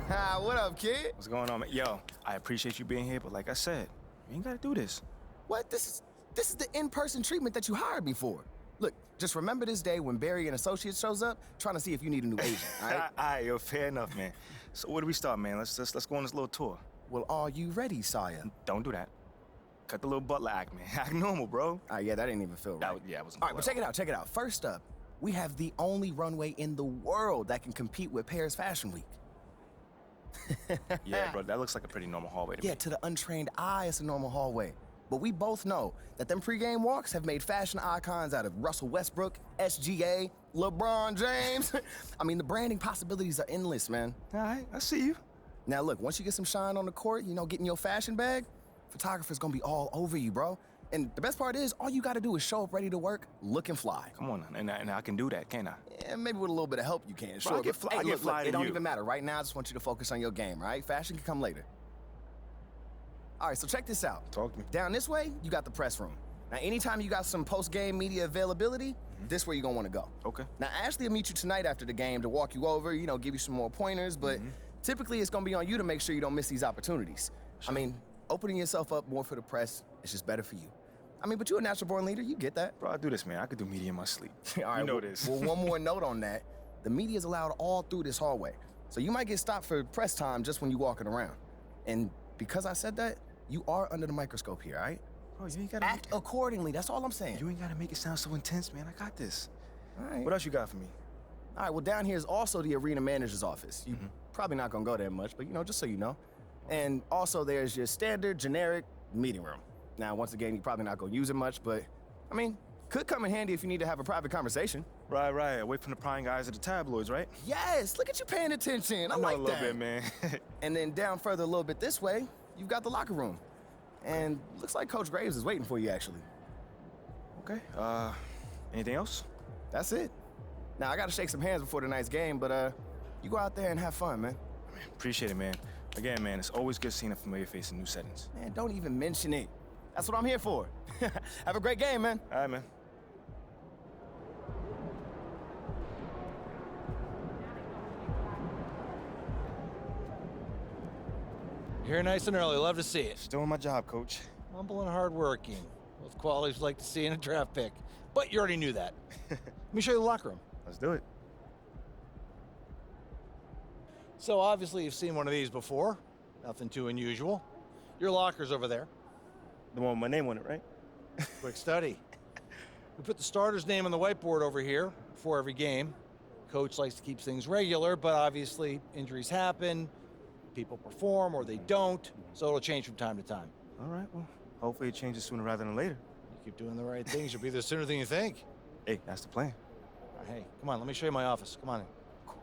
What up, kid? What's going on, man? Yo, I appreciate you being here, but like I said, you ain't gotta do this. What? This is the in-person treatment that you hired me for. Look, just remember this day when Barry and Associates shows up, trying to see if you need a new agent, all right? All right, yo, fair enough, man. So where do we start, man? Let's go on this little tour. Well, are you ready, Sire? Don't do that. Cut the little butler act, man. Act normal, bro. All right, yeah, that didn't even feel right. Yeah, it wasn't. All right, but check it out. First up, we have the only runway in the world that can compete with Paris Fashion Week. Yeah, bro, that looks like a pretty normal hallway to me. Yeah, to the untrained eye, it's a normal hallway. But we both know that them pregame walks have made fashion icons out of Russell Westbrook, SGA, LeBron James. I mean, the branding possibilities are endless, man. All right, I see you. Now look, once you get some shine on the court, getting your fashion bag, photographer's gonna be all over you, bro. And the best part is, all you gotta do is show up ready to work, looking fly. Come on, and I can do that, can't I? Yeah, maybe with a little bit of help you can, sure. Bro, I get fly, look, to it don't you. even matter. Right now, I just want you to focus on your game, right? Fashion can come later. All right, so check this out. Talk to me. Down this way, you got the press room. Now, anytime you got some post-game media availability, this where you're gonna wanna go. Okay. Now, Ashley will meet you tonight after the game to walk you over, give you some more pointers, but typically it's gonna be on you to make sure you don't miss these opportunities. Sure. I mean, opening yourself up more for the press is just better for you. I mean, but you're a natural-born leader, you get that. Bro, I do this, man. I could do media in my sleep. All right, you know this. Well, one more note on that. The media is allowed all through this hallway. So you might get stopped for press time just when you're walking around. And because I said that, you are under the microscope here, all right? Bro, you ain't gotta Act accordingly, that's all I'm saying. You ain't gotta make it sound so intense, man. I got this. All right. What else you got for me? All right, well, down here is also the arena manager's office. You probably not gonna go there much, but just so you know. And also there's your standard, generic meeting room. Now, once again, you're probably not gonna use it much, but, I mean, could come in handy if you need to have a private conversation. Right. Away from the prying eyes of the tabloids, right? Yes, look at you paying attention. I know like a little that. bit, man. And then down further a little bit this way, you've got the locker room. And looks like Coach Graves is waiting for you, actually. Okay, anything else? That's it. Now, I gotta shake some hands before tonight's game, but you go out there and have fun, man. Appreciate it, man. Again, man, it's always good seeing a familiar face in new settings. Man, don't even mention it. That's what I'm here for. Have a great game, man. All right, man. Here nice and early. Love to see it. Just doing my job, Coach. Humble and hardworking. Both qualities we like to see in a draft pick. But you already knew that. Let me show you the locker room. Let's do it. So obviously you've seen one of these before. Nothing too unusual. Your locker's over there. The one with my name on it, right? Quick study. We put the starter's name on the whiteboard over here before every game. Coach likes to keep things regular, but obviously injuries happen, people perform or they don't, so it'll change from time to time. All right, well, hopefully it changes sooner rather than later. You keep doing the right things, you'll be there sooner than you think. Hey, that's the plan. Hey, come on, let me show you my office. Come on in. Cool.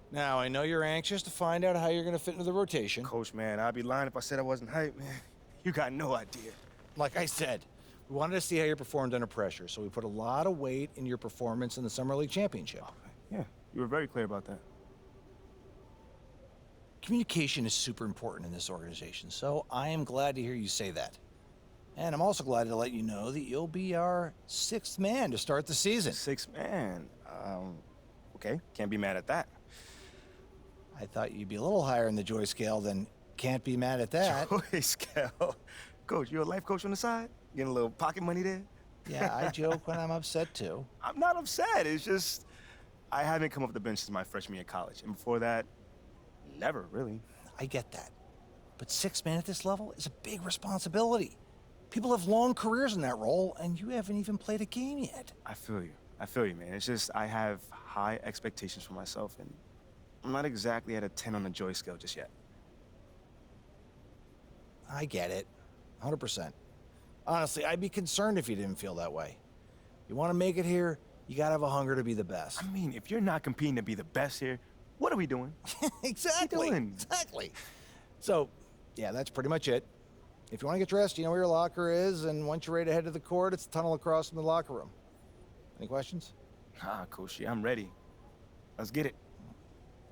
Now, I know you're anxious to find out how you're going to fit into the rotation. Coach, man, I'd be lying if I said I wasn't hyped, man. You got no idea. Like I said, we wanted to see how you performed under pressure, so we put a lot of weight in your performance in the Summer League Championship. Yeah, you were very clear about that. Communication is super important in this organization, so I am glad to hear you say that. And I'm also glad to let you know that you'll be our sixth man to start the season. Sixth man. Okay, can't be mad at that. I thought you'd be a little higher in the joy scale than can't be mad at that. Joy scale. Coach, you a life coach on the side? Getting a little pocket money there? Yeah, I joke when I'm upset too. I'm not upset. It's just I haven't come off the bench since my freshman year of college. And before that, never, really. I get that. But sixth man at this level is a big responsibility. People have long careers in that role, and you haven't even played a game yet. I feel you, man. It's just I have high expectations for myself, and I'm not exactly at a 10 on the joy scale just yet. I get it. 100%. Honestly, I'd be concerned if you didn't feel that way. You want to make it here, you gotta have a hunger to be the best. I mean, if you're not competing to be the best here, what are we doing? Exactly. What are we doing? Exactly. So, yeah, that's pretty much it. If you want to get dressed, you know where your locker is, and once you're ready to head to the court, it's the tunnel across from the locker room. Any questions? Coach, I'm ready. Let's get it.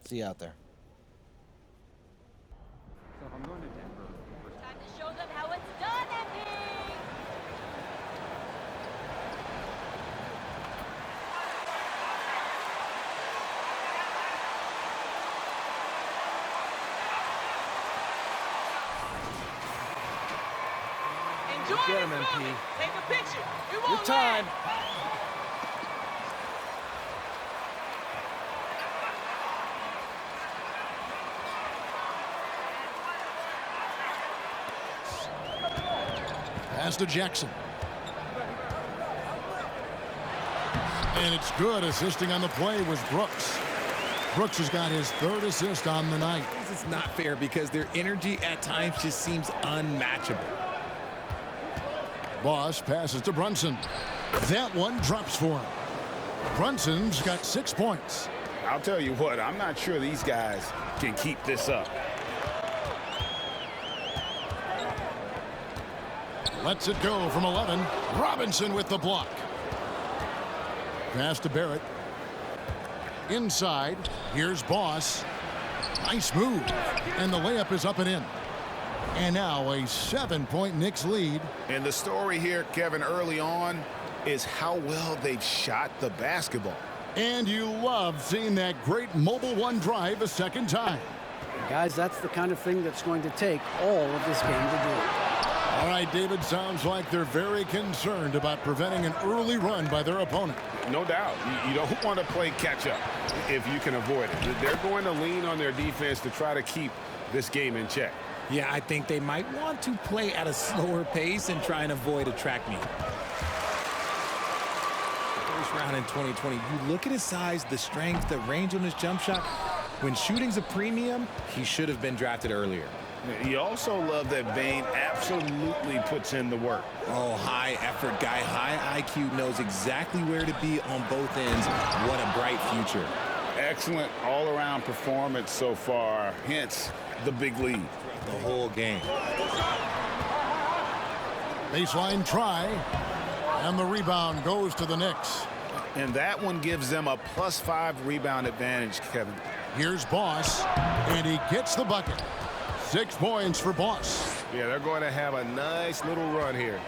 See you out there. So if I'm going to Denver, Time to show them how it's done, Epi! Get him, MP. Take a picture. We Good won't time. Pass to Jackson. And it's good. Assisting on the play was Brooks. Brooks has got his 3rd assist on the night. This is not fair because their energy at times just seems unmatchable. Boss passes to Brunson. That one drops for him. Brunson's got 6 points. I'll tell you what, I'm not sure these guys can keep this up. Lets it go from 11. Robinson with the block. Pass to Barrett. Inside. Here's Boss. Nice move. And the layup is up and in. And now a 7-point Knicks lead. And the story here, Kevin, early on is how well they've shot the basketball. And you love seeing that great mobile one drive a second time. Guys, that's the kind of thing that's going to take all of this game to do. All right, David, sounds like they're very concerned about preventing an early run by their opponent. No doubt. You don't want to play catch-up if you can avoid it. They're going to lean on their defense to try to keep this game in check. Yeah, I think they might want to play at a slower pace and try and avoid a track meet. First round in 2020, you look at his size, the strength, the range on his jump shot. When shooting's a premium, he should have been drafted earlier. You also love that Bane absolutely puts in the work. Oh, high effort guy, high IQ, knows exactly where to be on both ends. What a bright future. Excellent all-around performance so far, hence the big lead. The whole game. Baseline try. And the rebound goes to the Knicks. And that one gives them a +5 rebound advantage, Kevin. Here's Boss. And he gets the bucket. 6 points for Boss. Yeah, they're going to have a nice little run here.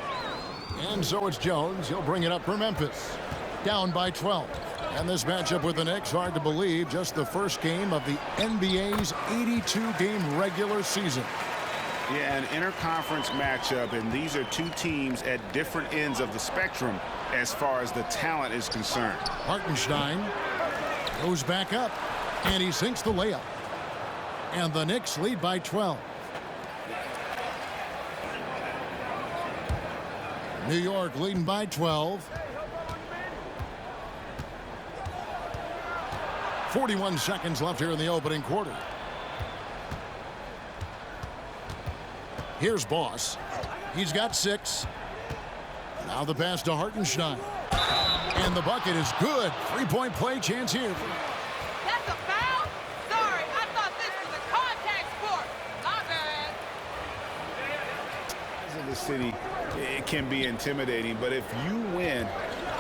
And so it's Jones. He'll bring it up for Memphis. Down by 12. And this matchup with the Knicks, hard to believe, just the first game of the NBA's 82-game regular season. Yeah, an interconference matchup, and these are two teams at different ends of the spectrum as far as the talent is concerned. Hartenstein goes back up, and he sinks the layup. And the Knicks lead by 12. New York leading by 12. 41 seconds left here in the opening quarter. Here's Boss. He's got 6. Now the pass to Hartenstein. And the bucket is good. 3-point play chance here. That's a foul? Sorry, I thought this was a contact sport. My bad. In the city, it can be intimidating, but if you win,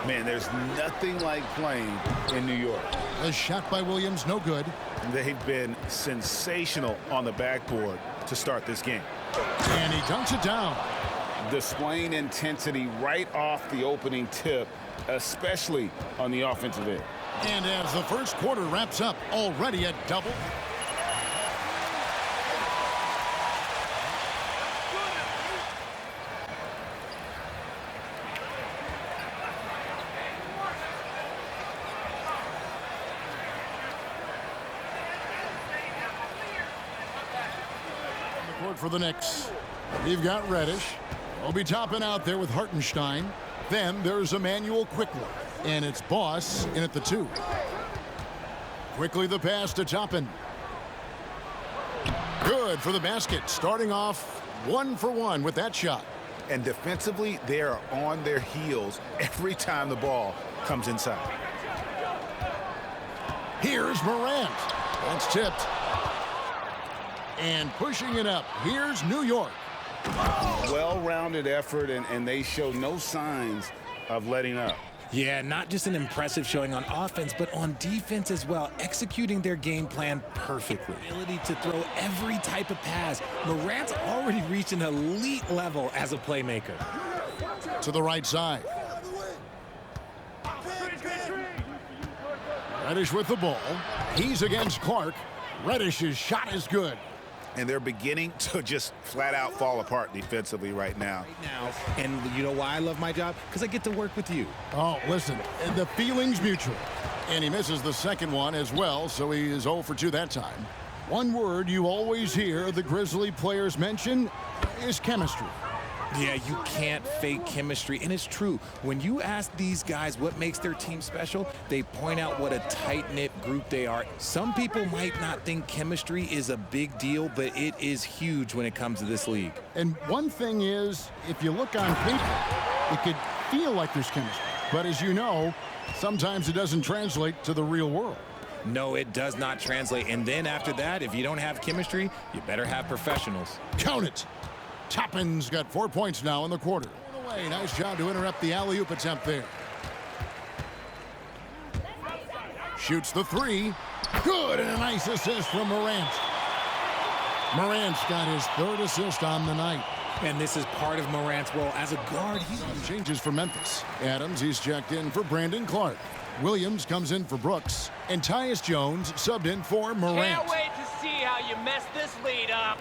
man, there's nothing like playing in New York. A shot by Williams, no good. They've been sensational on the backboard to start this game. And he dunks it down. Displaying intensity right off the opening tip, especially on the offensive end. And as the first quarter wraps up, already a double. For the Knicks, you've got Reddish. We'll be topping out there with Hartenstein. Then there's Emmanuel Quickly, and it's Boss in at the 2. Quickly the pass to Toppin. Good for the basket, starting off 1 for 1 with that shot. And defensively, they are on their heels every time the ball comes inside. Here's Morant. That's tipped. And pushing it up, here's New York. Well-rounded effort, and they show no signs of letting up. Yeah, not just an impressive showing on offense, but on defense as well, executing their game plan perfectly. Ability to throw every type of pass. Morant's already reached an elite level as a playmaker. To the right side. Reddish with the ball. He's against Clark. Reddish's shot is good. and they're beginning to just flat out fall apart defensively right now. And you know why I love my job? Because I get to work with you. Oh, listen, the feeling's mutual. And he misses the second one as well, so he is 0 for 2 that time. One word you always hear the Grizzly players mention is chemistry. Yeah, you can't fake chemistry, and it's true. When you ask these guys what makes their team special, they point out what a tight-knit group they are. Some people might not think chemistry is a big deal, but it is huge when it comes to this league. And one thing is, if you look on paper, it could feel like there's chemistry. But as you know, sometimes it doesn't translate to the real world. No, it does not translate. And then after that, if you don't have chemistry, you better have professionals. Count it. Toppin's got 4 points now in the quarter. Away. Nice job to interrupt the alley-oop attempt there. Shoots the three. Good, and a nice assist from Morant. Morant's got his 3rd assist on the night. And this is part of Morant's role as a guard. He changes for Memphis. Adams, he's checked in for Brandon Clark. Williams comes in for Brooks. And Tyus Jones subbed in for Morant. Can't wait to see how you mess this lead up.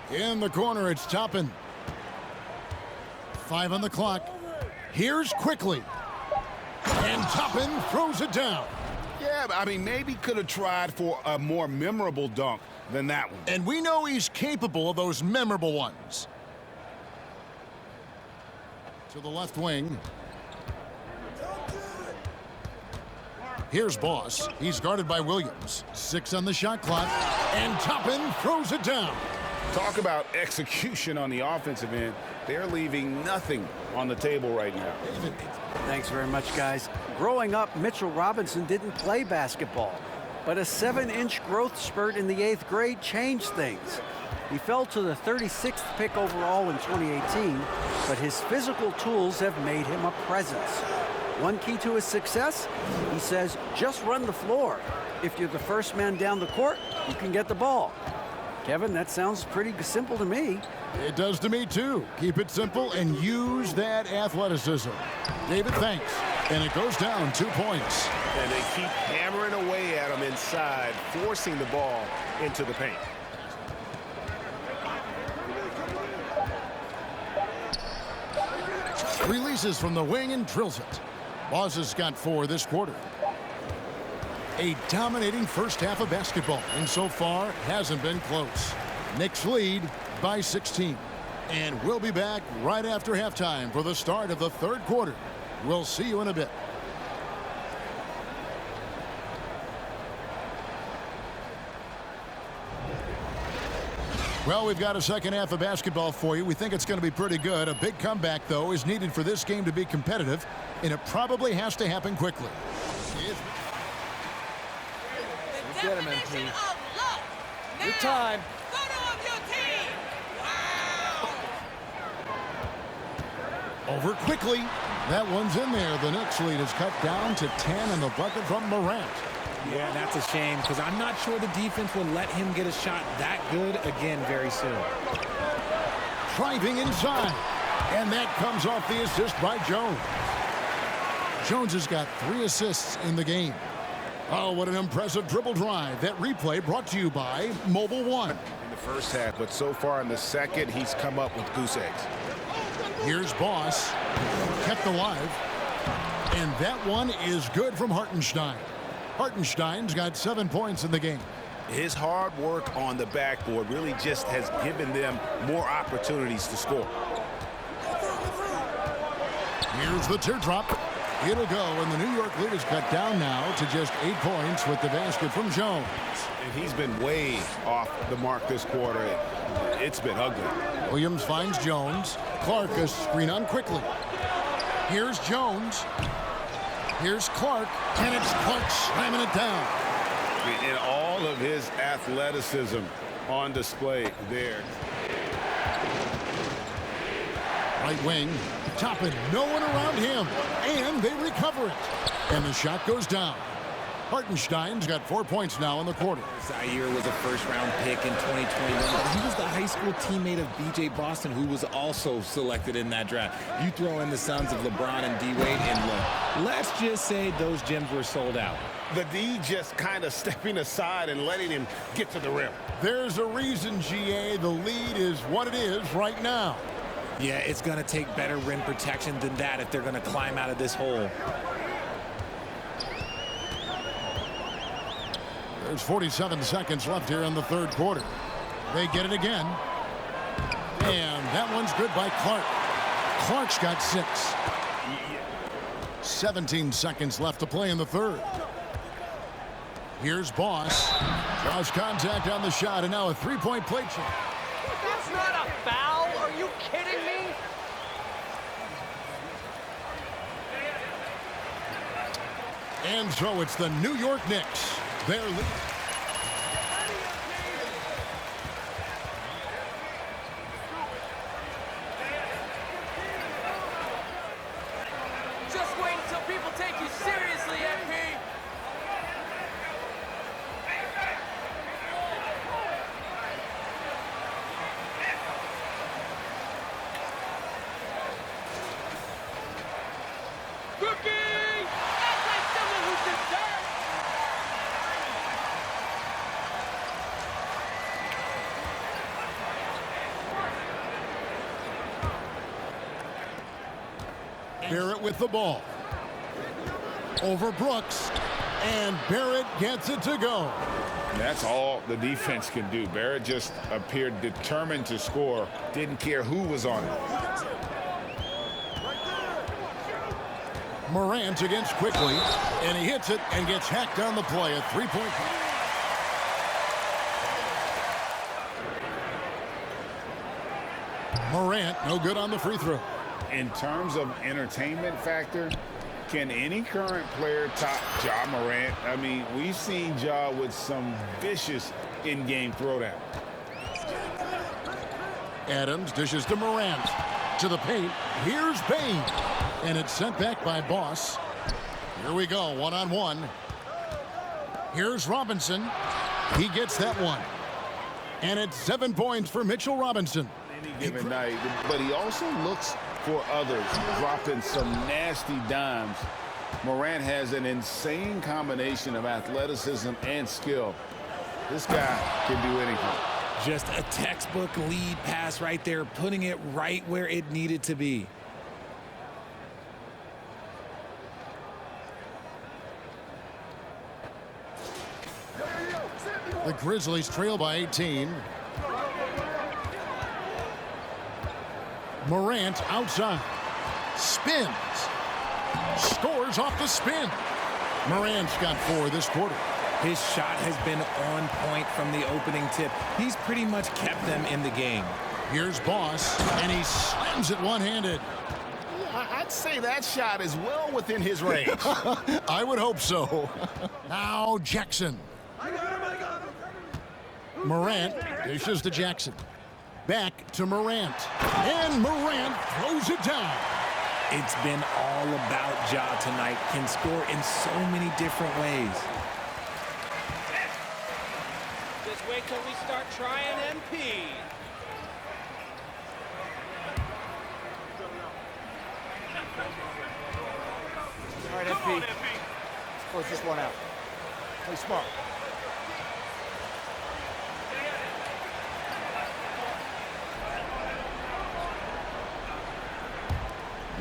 In the corner, it's Toppin. 5 on the clock. Here's Quickly. And Toppin throws it down. Yeah, but I mean, maybe could have tried for a more memorable dunk than that one. And we know he's capable of those memorable ones. To the left wing. Here's Boss. He's guarded by Williams. 6 on the shot clock. And Toppin throws it down. Talk about execution on the offensive end. They're leaving nothing on the table right now. Thanks very much, guys. Growing up, Mitchell Robinson didn't play basketball, but a 7-inch growth spurt in the 8th grade changed things. He fell to the 36th pick overall in 2018, but his physical tools have made him a presence. One key to his success, he says, just run the floor. If you're the first man down the court, you can get the ball. Kevin, that sounds pretty simple to me. It does to me, too. Keep it simple and use that athleticism. David, thanks. And it goes down 2 points. And they keep hammering away at him inside, forcing the ball into the paint. Releases from the wing and drills it. Boss has got 4 this quarter. A dominating first half of basketball, and so far hasn't been close. Knicks lead by 16. And we'll be back right after halftime for the start of the 3rd quarter. We'll see you in a bit. Well, we've got a second half of basketball for you. We think it's going to be pretty good. A big comeback, though, is needed for this game to be competitive, and it probably has to happen quickly. Get him, MP. Good time. Over quickly. That one's in there. The Knicks lead is cut down to 10 and the bucket from Morant. Yeah, that's a shame because I'm not sure the defense will let him get a shot that good again very soon. Driving inside. And that comes off the assist by Jones. Jones has got 3 assists in the game. Oh, what an impressive dribble drive. That replay brought to you by Mobile One. In the first half, but so far in the second, he's come up with goose eggs. Here's Boss. Kept alive. And that one is good from Hartenstein. Hartenstein's got 7 points in the game. His hard work on the backboard really just has given them more opportunities to score. Here's the teardrop. It'll go, and the New York lead is cut down now to just 8 points with the basket from Jones. And he's been way off the mark this quarter. It's been ugly. Williams finds Jones. Clark a screen on quickly. Here's Jones. Here's Clark, and it's Clark slamming it down. In all of his athleticism on display there. Right wing, Toppin, no one around him, and they recover it. And the shot goes down. Hartenstein's got 4 points now in the quarter. Zaire was a first-round pick in 2021, but he was the high school teammate of B.J. Boston, who was also selected in that draft. You throw in the sons of LeBron and D-Wade, and look, let's just say those gyms were sold out. The D just kind of stepping aside and letting him get to the rim. There's a reason, GA, the lead is what it is right now. Yeah, it's going to take better rim protection than that if they're going to climb out of this hole. There's 47 seconds left here in the third quarter. They get it again. And that one's good by Clark. Clark's got 6. 17 seconds left to play in the third. Here's Boss. Draws contact on the shot, and now a three-point play check. That's not a foul. Are you kidding me? And so it's the New York Knicks. They're leading. Just wait until people take you seriously, MP. Cookie! That's like someone who deserves. Barrett with the ball. Over Brooks. And Barrett gets it to go. That's all the defense can do. Barrett just appeared determined to score. Didn't care who was on it. Morant against Quickly. And he hits it and gets hacked on the play. A three-point. Morant, no good on the free throw. In terms of entertainment factor, can any current player top Ja Morant? I mean, we've seen Ja with some vicious in-game throwdown. Adams dishes to Morant. To the paint. Here's Payne. And it's sent back by Boss. Here we go, one-on-one. Here's Robinson. He gets that one. And it's 7 points for Mitchell Robinson. Any given night, but he also looks for others, dropping some nasty dimes. Morant has an insane combination of athleticism and skill. This guy can do anything. Just a textbook lead pass right there, putting it right where it needed to be. The Grizzlies trail by 18. Morant outside. Spins. Scores off the spin. Morant's got 4 this quarter. His shot has been on point from the opening tip. He's pretty much kept them in the game. Here's Boss, and he slams it one-handed. I'd say that shot is well within his range. I would hope so. Now Jackson. Morant dishes to Jackson. Back to Morant. And Morant throws it down. It's been all about Ja tonight. Can score in so many different ways. Just wait till we start trying MP. All right, MP. Let's close this one out. Play smart.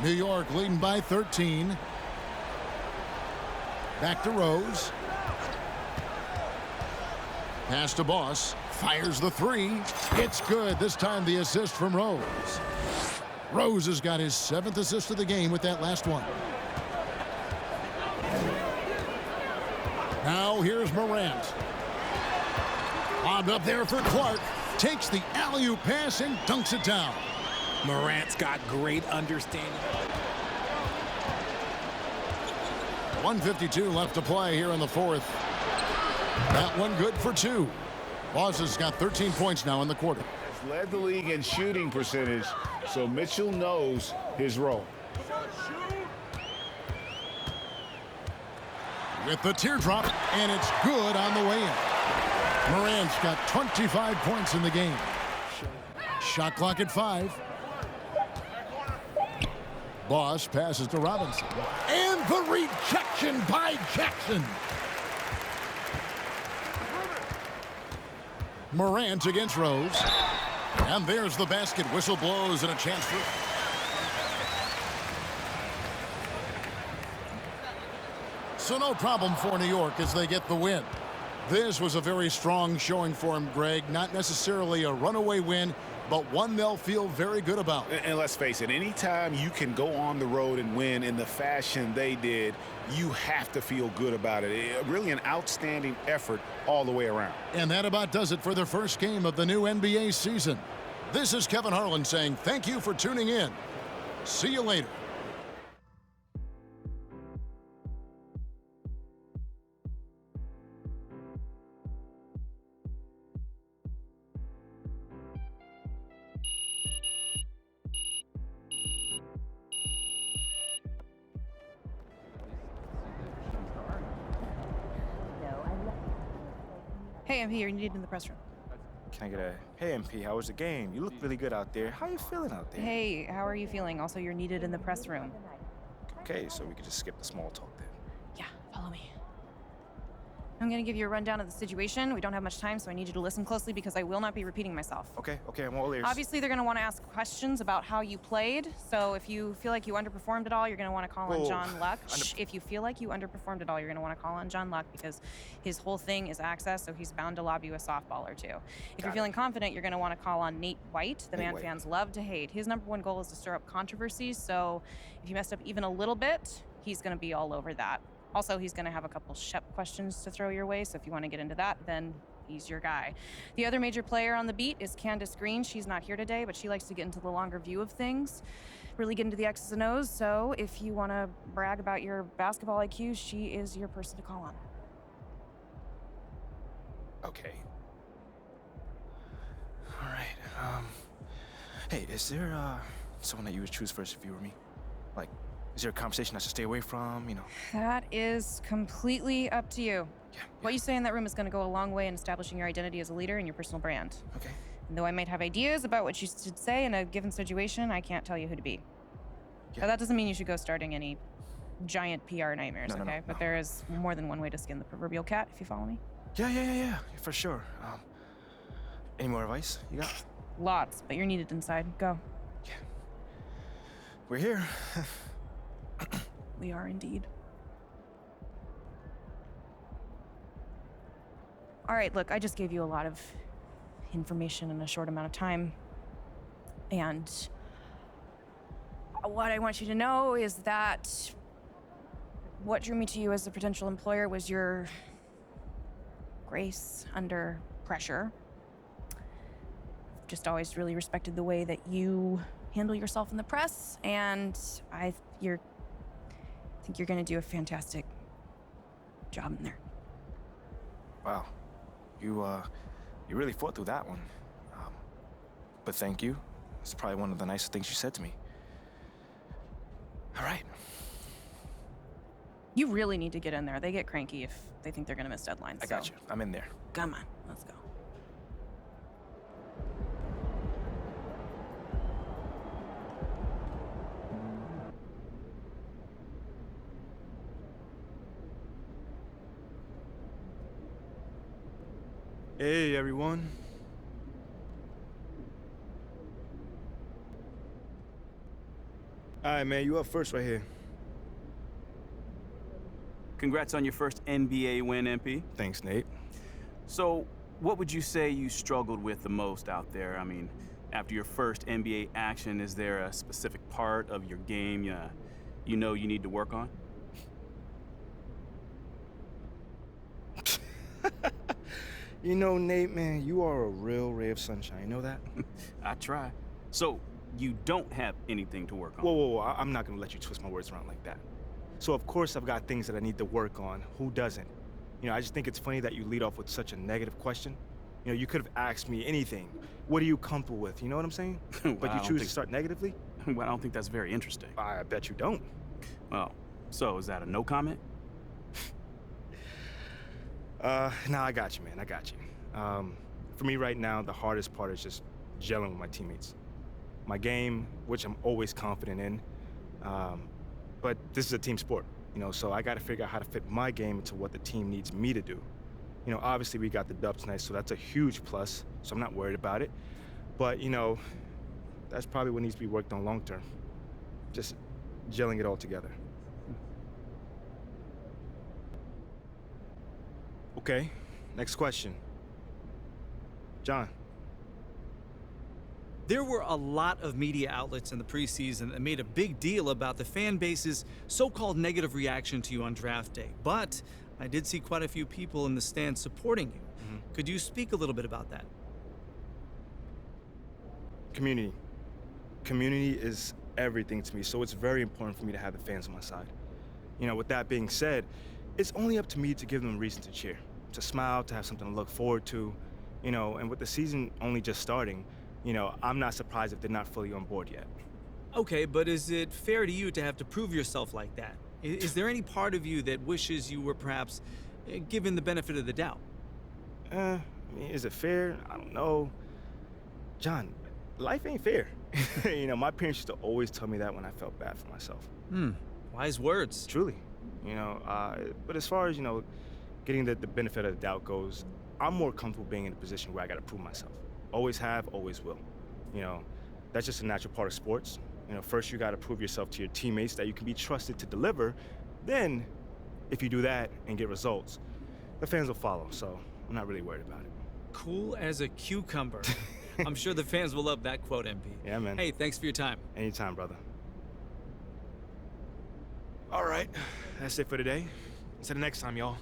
New York leading by 13. Back to Rose. Pass to Boss. Fires the 3. It's good. This time the assist from Rose. Rose has got his 7th assist of the game with that last one. Now here's Morant. Lobbed up there for Clark. Takes the alley-oop pass and dunks it down. Morant's got great understanding. 1:52 left to play here in the fourth. That one good for 2. Boss has got 13 points now in the quarter. He's led the league in shooting percentage, so Mitchell knows his role. with the teardrop, and it's good on the way in. Morant's got 25 points in the game. Shot clock at 5. Boss passes to Robinson. And the rejection by Jackson. Morant against Rose. And there's the basket. Whistle blows and a chance for... So no problem for New York as they get the win. This was a very strong showing for him, Greg. Not necessarily a runaway win, but one they'll feel very good about. And let's face it, anytime you can go on the road and win in the fashion they did, you have to feel good about it. Really an outstanding effort all the way around. And that about does it for the first game of the new NBA season. This is Kevin Harlan saying thank you for tuning in. See you later. Hey, MP, you're needed in the press room. Can I get a, hey MP, how was the game? You look really good out there. How you feeling out there? Hey, how are you feeling? Also, you're needed in the press room. Okay, so we could just skip the small talk then. Yeah, follow me. I'm gonna give you a rundown of the situation. We don't have much time, so I need you to listen closely because I will not be repeating myself. Okay, I'm all ears. Obviously, they're gonna want to ask questions about how you played. So if you feel like you underperformed at all, you're gonna want to call on John Luck. If you feel like you underperformed at all, you're gonna want to call on John Luck because his whole thing is access, so he's bound to lob you a softball or two. If you're feeling confident, you're gonna want to call on Nate White, the man fans love to hate. His #1 goal is to stir up controversies, so if you messed up even a little bit, he's gonna be all over that. Also, he's going to have a couple Shep questions to throw your way, so if you want to get into that, then he's your guy. The other major player on the beat is Candace Green. She's not here today, but she likes to get into the longer view of things, really get into the X's and O's, so if you want to brag about your basketball IQ, she is your person to call on. Okay. All right. Hey, is there someone that you would choose first if you were me? Like, is there a conversation I should stay away from, you know? That is completely up to you. Yeah. What you say in that room is going to go a long way in establishing your identity as a leader and your personal brand. Okay. And though I might have ideas about what you should say in a given situation, I can't tell you who to be. Yeah. Now, that doesn't mean you should go starting any giant PR nightmares, okay? But there is more than one way to skin the proverbial cat, if you follow me. Yeah, for sure. Any more advice you got? Lots, but you're needed inside. Go. Yeah. We're here. We are indeed. All right, look, I just gave you a lot of information in a short amount of time. And what I want you to know is that what drew me to you as a potential employer was your grace under pressure. I've just always really respected the way that you handle yourself in the press, and I think you're gonna do a fantastic job in there. Wow, you really fought through that one. But thank you. It's probably one of the nicest things you said to me. All right. You really need to get in there. They get cranky if they think they're gonna miss deadlines. I got you. I'm in there. Come on, let's go. Hey, everyone. All right, man, you up first right here. Congrats on your first NBA win, MP. Thanks, Nate. So, what would you say you struggled with the most out there? I mean, after your first NBA action, is there a specific part of your game you know you need to work on? You know, Nate, man, you are a real ray of sunshine. You know that? I try. So, you don't have anything to work on? Whoa. I'm not gonna let you twist my words around like that. So, of course, I've got things that I need to work on. Who doesn't? You know, I just think it's funny that you lead off with such a negative question. You know, you could have asked me anything. What are you comfortable with? You know what I'm saying? But you choose to start negatively? Well, I don't think that's very interesting. I bet you don't. Well, so is that a no comment? No, I got you, man. I got you. For me right now, the hardest part is just gelling with my teammates. My game, which I'm always confident in, but this is a team sport, so I got to figure out how to fit my game into what the team needs me to do. Obviously we got the dub tonight, so that's a huge plus, so I'm not worried about it. But, that's probably what needs to be worked on long term. Just gelling it all together. Okay, next question. John. There were a lot of media outlets in the preseason that made a big deal about the fan base's so-called negative reaction to you on draft day. But I did see quite a few people in the stands supporting you. Could you speak a little bit about that? Community. Community is everything to me, so it's very important for me to have the fans on my side. With that being said, it's only up to me to give them a reason to cheer, to smile, to have something to look forward to, and with the season only just starting, I'm not surprised if they're not fully on board yet. Okay, but is it fair to you to have to prove yourself like that? Is there any part of you that wishes you were perhaps given the benefit of the doubt? Is it fair? I don't know. John, life ain't fair. My parents used to always tell me that when I felt bad for myself. Wise words. Truly. But as far as, getting the benefit of the doubt goes, I'm more comfortable being in a position where I gotta prove myself. Always have, always will. That's just a natural part of sports. First you gotta prove yourself to your teammates that you can be trusted to deliver. Then, if you do that and get results, the fans will follow, so I'm not really worried about it. Cool as a cucumber. I'm sure the fans will love that quote, MP. Yeah, man. Hey, thanks for your time. Anytime, brother. All right, that's it for today. Until the next time, y'all.